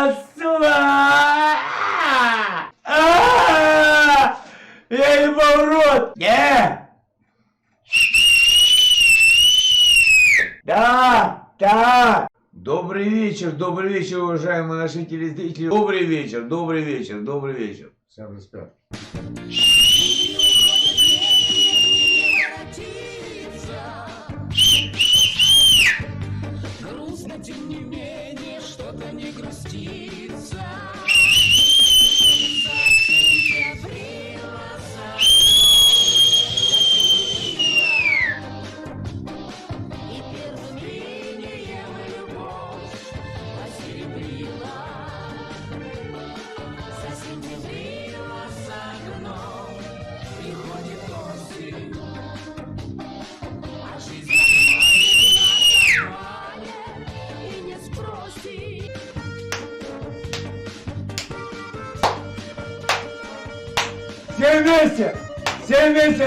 Отсюда! Я ебал в рот! Да! Добрый вечер, уважаемые наши телезрители. Добрый вечер. Всем респект. Грустно, тем не менее, что-то не грустится. И первым линием любовь осеребрила. Засентябрила за окном, приходит осень, а жизнь и не спросит. Все вместе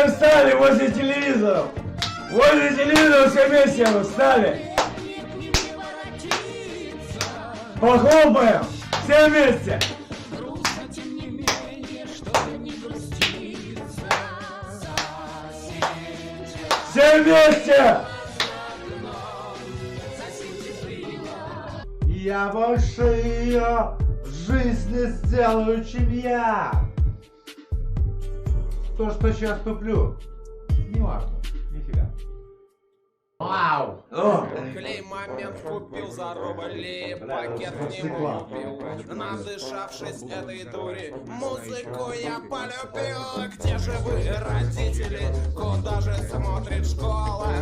встали возле телевизоров. Все вместе встали. Похлопаем. Все вместе. Грустно, тем не менее, что-то не грустится. Все вместе. Я больше ее в жизни сделаю, чем я. То, что сейчас туплю, не важно, нифига. Вау! Клей момент купил за рубли, пакет к нему купил. Надышавшись этой дури, музыку я полюбил. Где же вы, родители? Куда же смотрит школа?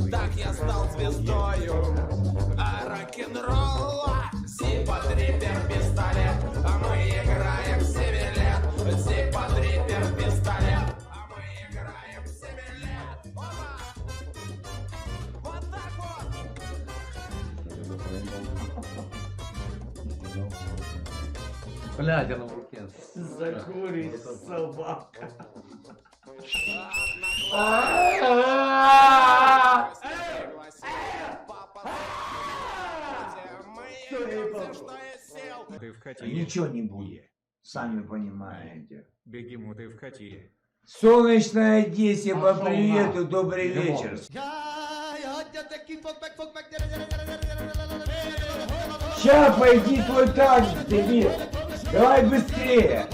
Так я стал звездою рок-н-ролла. Зипа-трипер, пистолет, а мы играем 7 лет. Зипа-трипер, пистолет, а мы играем 7 лет. Вот так вот. Блядь, она в руке. Закури, собака. Ты вкати. Ничего не будет. Сами понимаете. Бегемоты вкати. Солнечная Одессе по привету, добрый вечер. Ща пойди твой танец, дебил. Давай быстрее.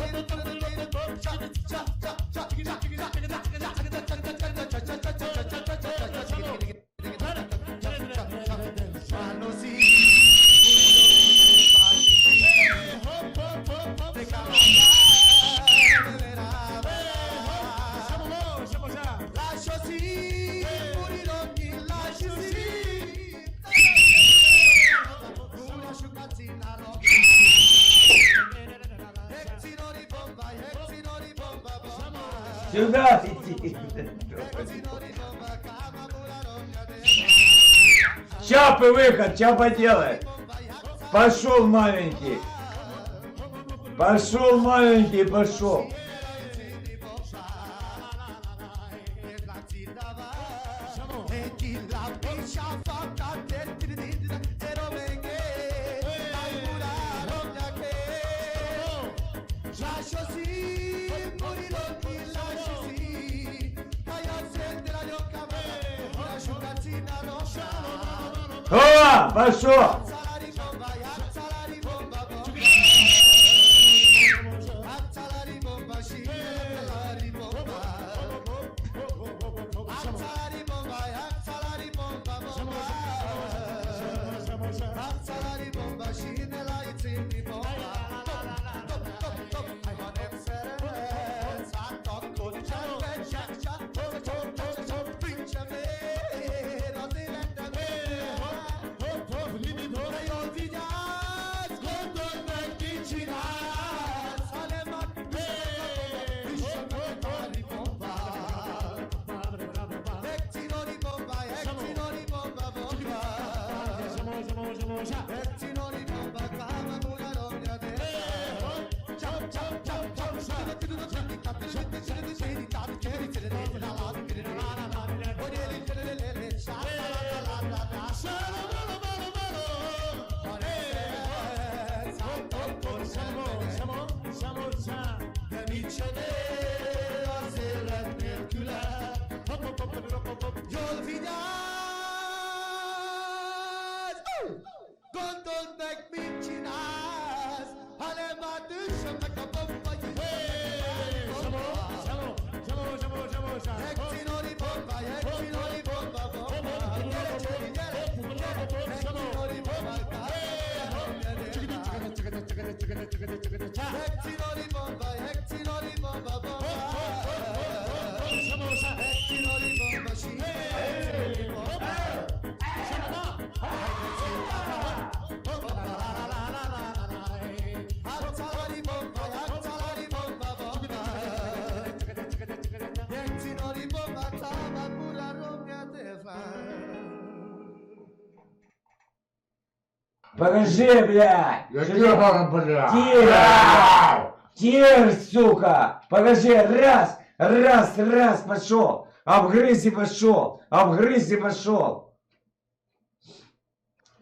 Сюда иди. Чап и выход, чап поделает. Пошел маленький. Пошел. О, пошел. içene hasret mevküler. Yol fidan gondolnak mit csinálsz, hanem már dősömnek a bombai. Hekcinori bomba, hekcinori bomba, bomba. Gyere, Csiri, gyere. Hekcinori bomba, hekcinori bomba, hekcinori bomba, bomba. Hekcinori bomba, hekcinori bomba. Hakçaları bomba, hakçaları bomba, bomba. Hekcinori bomba, tamam burarom ya defan. Покажи, блядь! Якого, бля? Тир! Тир, сука! Покажи, раз, раз, раз, пошел! Обгрызь и пошел! Обгрызь и пошел!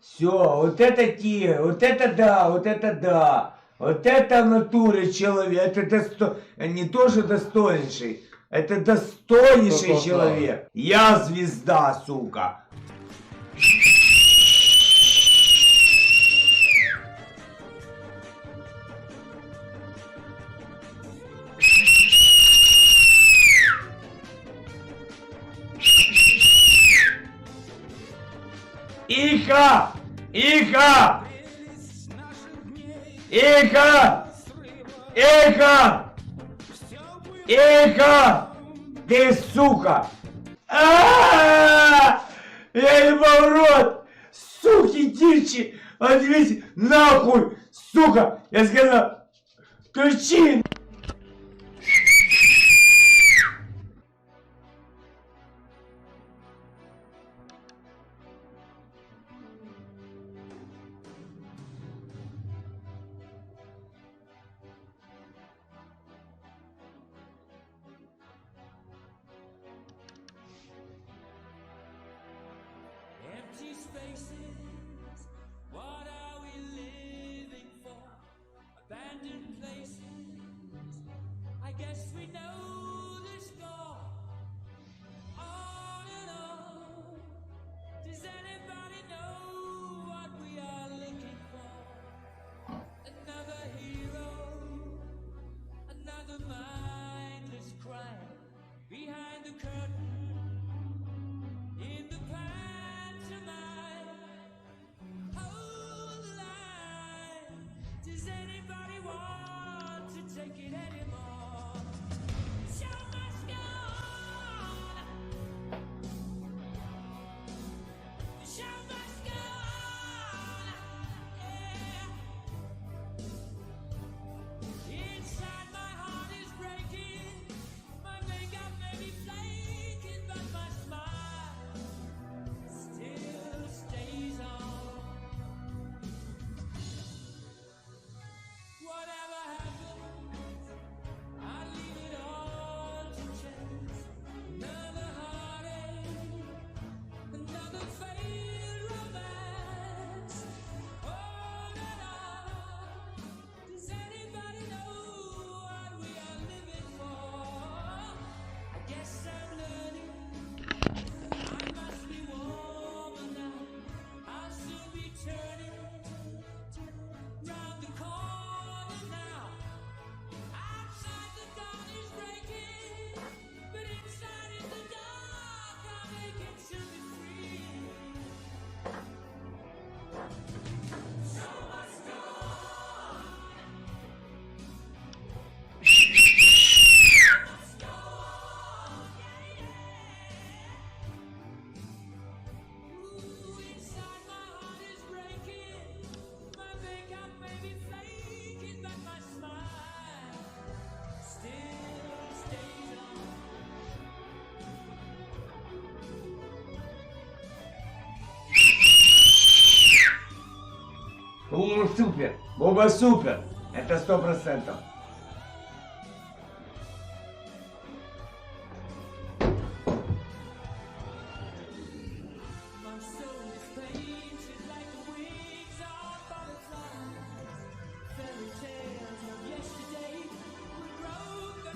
Все, вот это тир, вот это да, вот это да! Вот это в натуре человек, это не тоже достойнейший, это достойнейший Да-да-да. человек! Я звезда, сука! Иха! Иха! Иха! Иха! Иха! Ты сука! Я ебал в рот! Суки, дичи! Ответь нахуй! Сука! Я сказал, ключи! Empty spaces, what are we living for? Abandoned places, I guess we know the score. On and on, does anybody know what we are looking for? Another hero, another mindless crime behind the curtain. In the pantomime, hold the line. Does anybody want to take it anymore? Show must go on. The show must go on. Yeah. Inside my heart is breaking. My makeup may be flaking, but my smile still stays on. Whatever happens, I leave it all to chance. Another heartache, another failed romance. On and on. Does anybody know what we are living for? I guess I'm learning. I must be warmer now. I'll soon be turning round the corner now. Outside the dawn is breaking, but inside in the dark I'm aching to be free. So must go on. Must go on. Ooh, inside my heart is breaking. My makeup may be flaking, but my smile still stays on. Супер! Оба супер! Это 100%. My soul is painted like the wings of butterflies. Fairy tales of yesterday were broken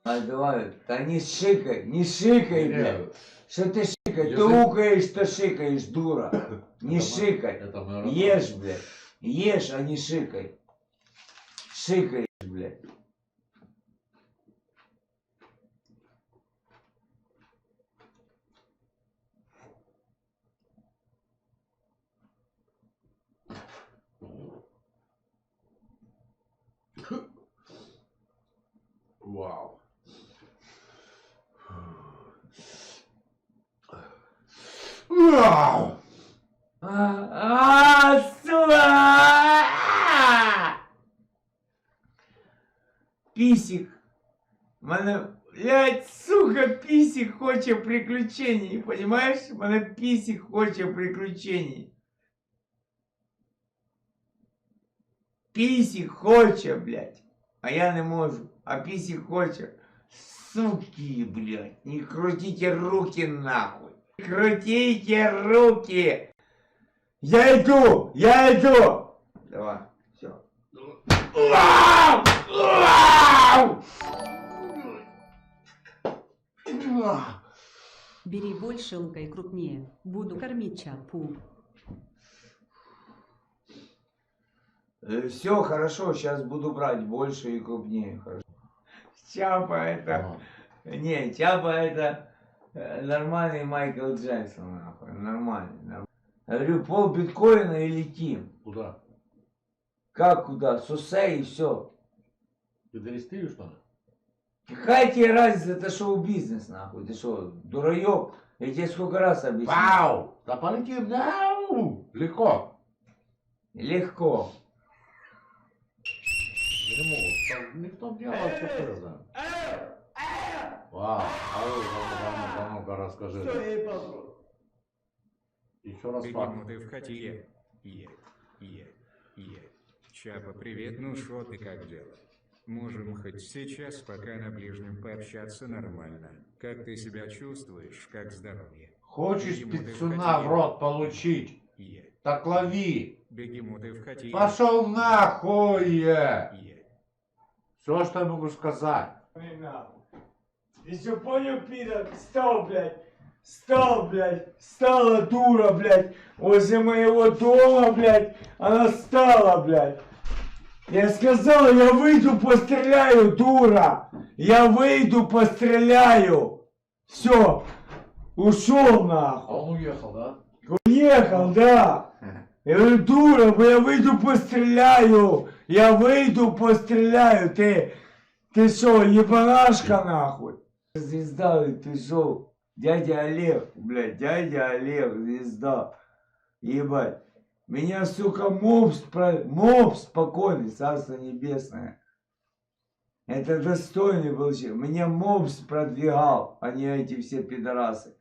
А давай, да не шикай, блядь. Что ты шикай? Ты Язык- укаешь, то шикаешь, дура. Не шикай. Это моя Ешь, блядь. Ешь, а не шикай. Шикаешь, блядь. Вау. Вау. Сука! Пісік. Мене, блядь, сука, пісік хоче приключений, понимаешь? Мене пісік хоче приключений. Пісік хоче, блядь. А я не можу. А пісік хоче. Суки, блядь, не крутите руки нахуй. Не крутите руки. Я иду! Давай, все. Бери больше, лукай крупнее. Буду кормить чапу. Все хорошо, сейчас буду брать больше и крупнее. Хорошо. Чапа это... Не, Чапа это нормальный Майкл Джексон, нахуй. Нормальный. Я говорю, пол биткоина и летим. Куда? Как куда? Сусе и все. Ты дорестишь, что ли? Какая тебе разница, это шоу-бизнес, нахуй. Ты что, дураёб? Я тебе сколько раз объяснил. Вау! Да полетим, мяу! Легко. Легко. Не могут. Там никто не делал, что ты знаешь. Вау. А ну-ка, расскажи. Еще раз Бегему ты в хате. Е. Чапа, привет, ну шо ты как дела? Можем хоть сейчас, пока на ближнем, пообщаться нормально. Как ты себя чувствуешь, как здоровье? Хочешь Бегему ты в пиццуна хате? в рот получить? Е. Так лови. Бегему ты в хате. Пошел нахуй! Е. Все, что я могу сказать. Ты что понял, пидор? Встал, блядь. Встала дура, блядь. Возле моего дома, блядь. Она встала, блядь. Я сказал, я выйду, постреляю, дура. Я выйду, постреляю. Все. Ушел А нахуй. он уехал, да? Уехал, да. Я говорю, дура, я выйду, постреляю. Я выйду, постреляю. Ты что, ебанашка нахуй? Звезда, ты шо? Дядя Олег, блядь, дядя Олег, звезда. Ебать. Меня, сука, мопс спокойный, царство небесное. Это достойный был человек. Меня мопс продвигал, а не эти все пидорасы.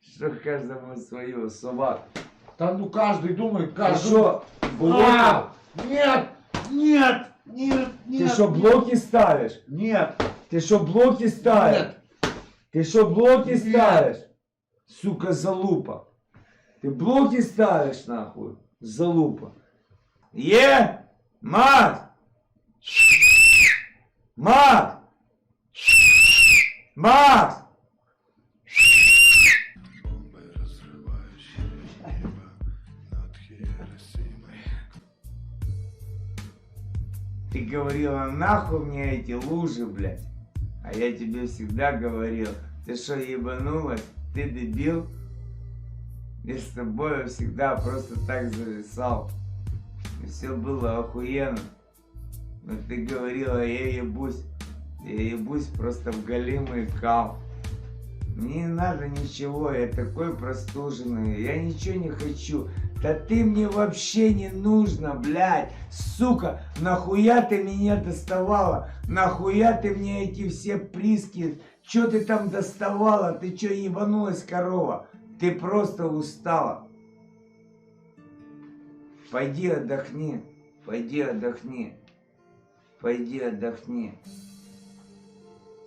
Что каждому свое, собак. Да ну каждый думает, Ты каждый... что, Вау! Нет! Нет! Нет! Ты Нет! что, блоки ставишь? Нет! Ты что, блоки ставишь? Нет! Ты что, блоки Нет. ставишь? Сука, залупа. Ты блоки ставишь, нахуй. Залупа. Макс! Макс! Макс! Ты говорила, нахуй мне эти лужи, блядь. А я тебе всегда говорил, ты что, ебанулась? Ты дебил? Я с тобой всегда просто так зависал. И все было охуенно. Но ты говорила, я ебусь просто в голимый кал. Мне не надо ничего, я такой простуженный, я ничего не хочу. Да ты мне вообще не нужна, блядь, сука, нахуя ты меня доставала, нахуя ты мне эти все приски, чё ты там доставала, ты чё ебанулась, корова, ты просто устала. Пойди отдохни, пойди отдохни, пойди отдохни.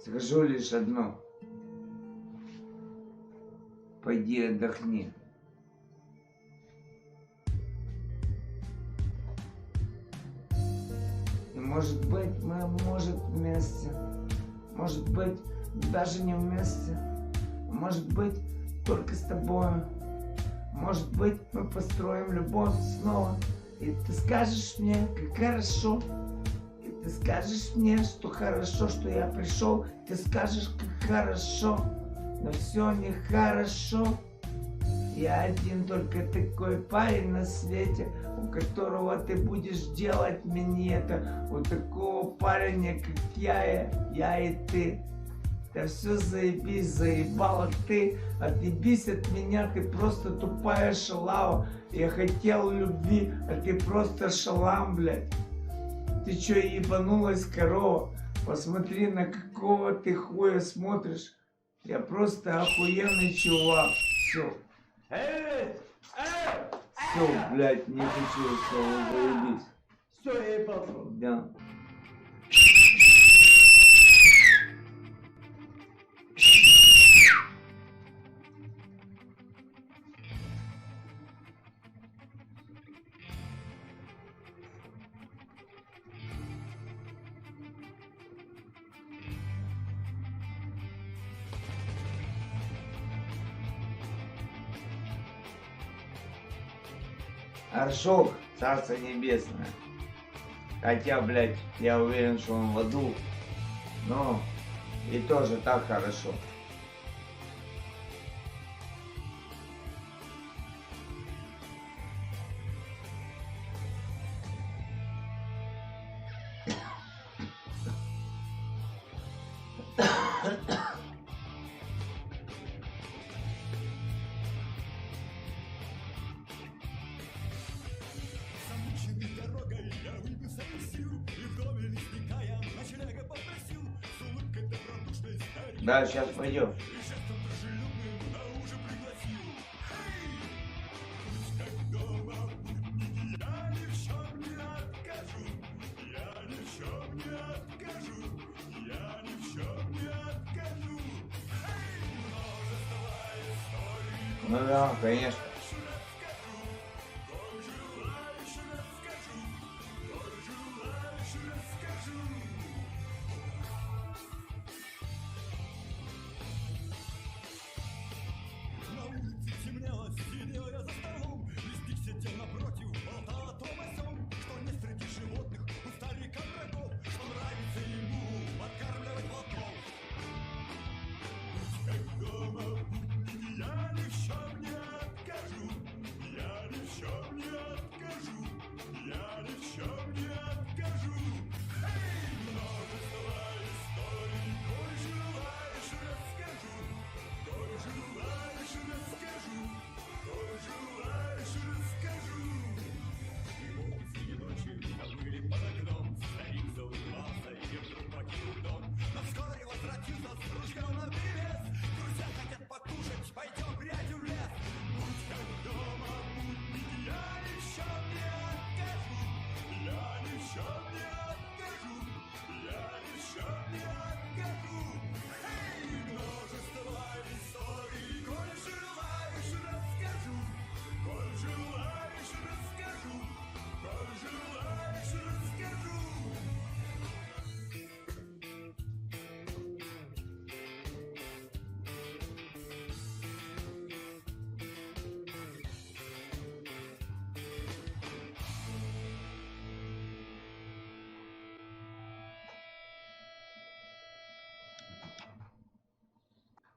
Скажу лишь одно. Пойди отдохни. И может быть, мы, может, вместе Может быть, даже не вместе. Может быть, только с тобой. Может быть, мы построим любовь снова. И ты скажешь мне, как хорошо. И ты скажешь мне, что хорошо, что я пришел. Ты скажешь, как хорошо. Но все нехорошо. Я один только такой парень на свете, у которого ты будешь делать минета. У такого парня, как я и ты. Да все заебись, заебала ты. Отъебись от меня, ты просто тупая шалава. Я хотел любви, а ты просто шалам, блядь. Ты чё, ебанулась, корова? Посмотри, на какого ты хуя смотришь. Я просто охуенный чувак. Все. Все, блядь, не хочу, все, заебись. Все, я ебал. Да. Аршок, царство небесное. Хотя, блядь, я уверен, что он в аду. Но и тоже так хорошо. Да, сейчас пойдем. Ну да, конечно.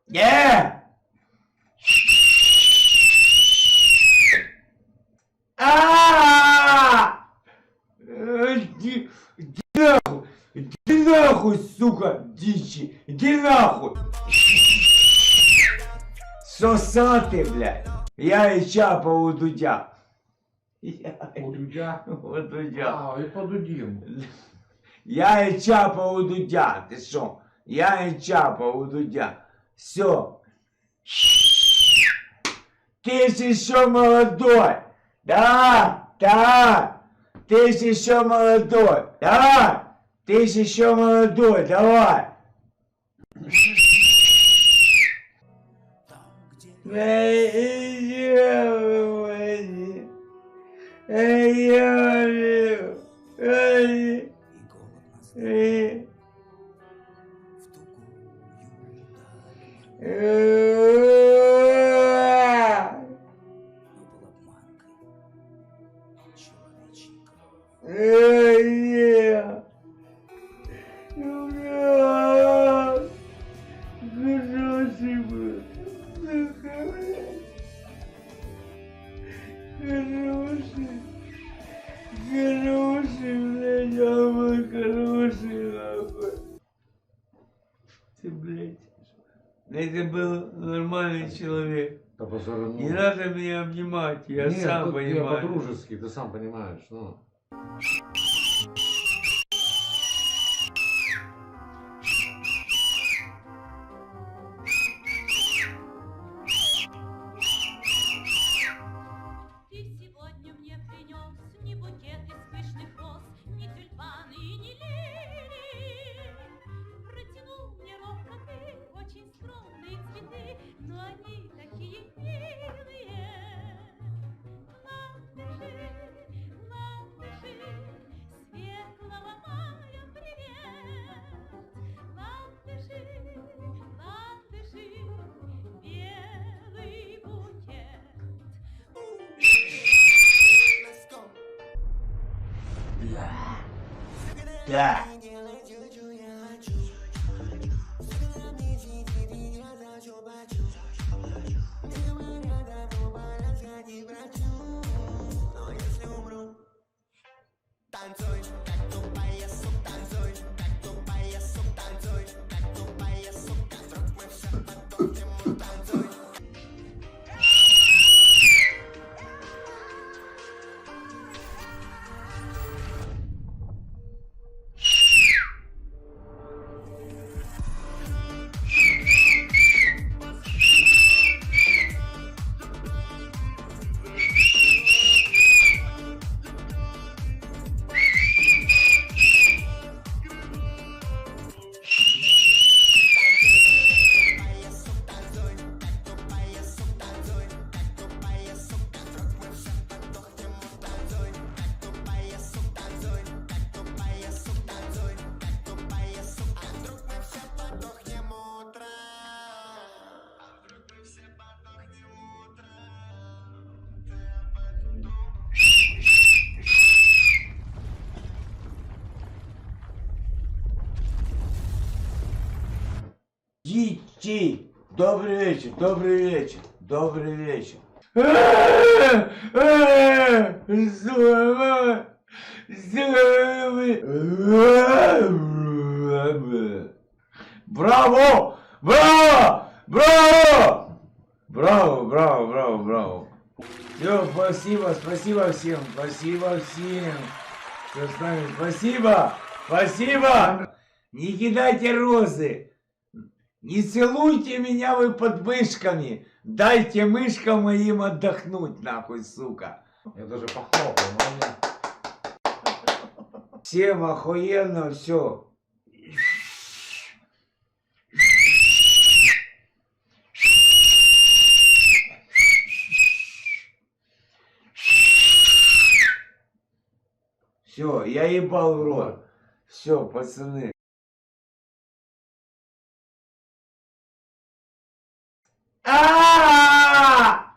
Yeah! Иди нахуй! Иди нахуй, сука, дичи! Иди нахуй! Сосатый, блядь! Я и Чапа у Дудя. У Дудя? У Дудя. А, и подудим. Я и Чапа у Дудя. Ты шо? Я и Чапа у Дудя. Все. Ты ж еще молодой. Да, да. Ты ж еще молодой. Давай. Ты ж еще молодой. Давай. нормальный человек. Да все равно. Не надо меня обнимать, я Нет, сам тут я понимаю. по-дружески, ты сам понимаешь, ну. Ты сегодня мне принес ни букет из пышных роз, ни тюльпаны и ни лилии. Протянул мне робко ты очень скромные цветы, но они такие милые. Ландыши, ландыши, светлого мая привет. Ландыши, ландыши, белый букет. Да. Дети, добрый вечер, добрый вечер, добрый вечер. Браво! Браво! Браво! Браво, браво, браво, браво. Все, спасибо, спасибо всем, спасибо всем, что с нами. Спасибо, спасибо. Не кидайте розы. Не целуйте меня вы под мышками. Дайте мышкам моим отдохнуть, нахуй, сука. Я даже похлопал, но Всем охуенно все. Все, я ебал в рот. Все, пацаны. А!